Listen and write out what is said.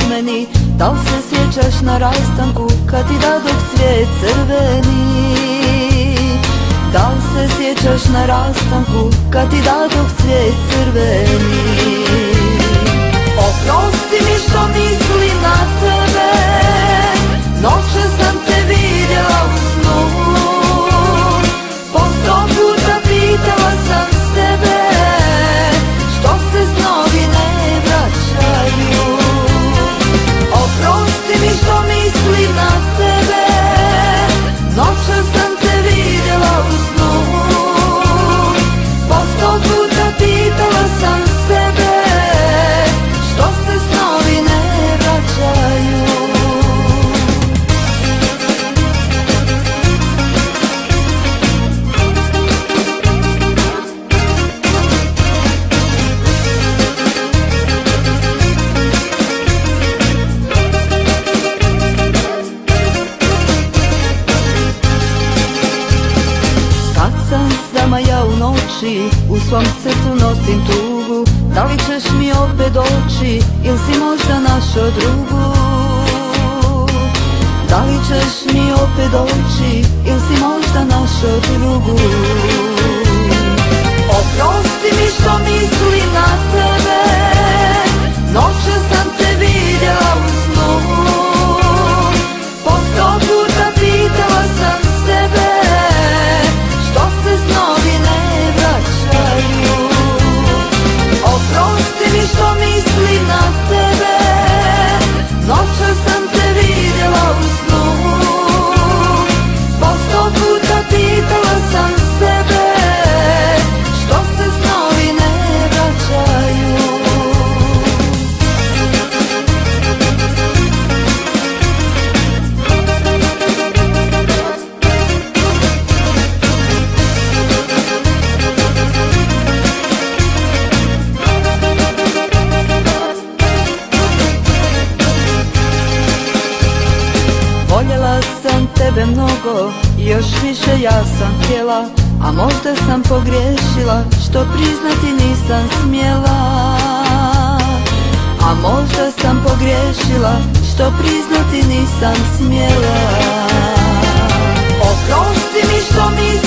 meni. Da li se sjećaš na rastanku kad ti dadok cvijet crveni? Da li se sjećaš na rastanku kad ti dadok cvijet crveni? Oprosti mi što mislim na tebe, noćas sam te vidjela u snu. Po 100 puta pitala sam sebe, što se snovi ne vraćaju. Oprosti mi što mislim na tebe, noćas sam te vidjela u snu. Po 100 puta pitala sam sebe, što se snovi ne vraćaju. Kad sam sama ja u noći, u svom srcu nosim tugu. Da li ćeš mi opet doći, ili si možda našo drugu? Da li ćeš mi opet doći, ili si možda našo drugu? Oprosti mi što mislim na tebe, noćas sam te vidjela u snu. Po 100 puta pitala sam sebe, što se snovi ne vraćaju. Oprosti mi što mislim na tebe, noćas sam te vidjela u snu. Po 100 puta pitala sam sebe, što se snovi ne vraćaju. Voljela sam tebe mnogo, još više ja sam htjela, a možda sam pogriješila, što priznati nisam smjela. A možda sam pogriješila, što priznati nisam smjela. Oprosti mi što mi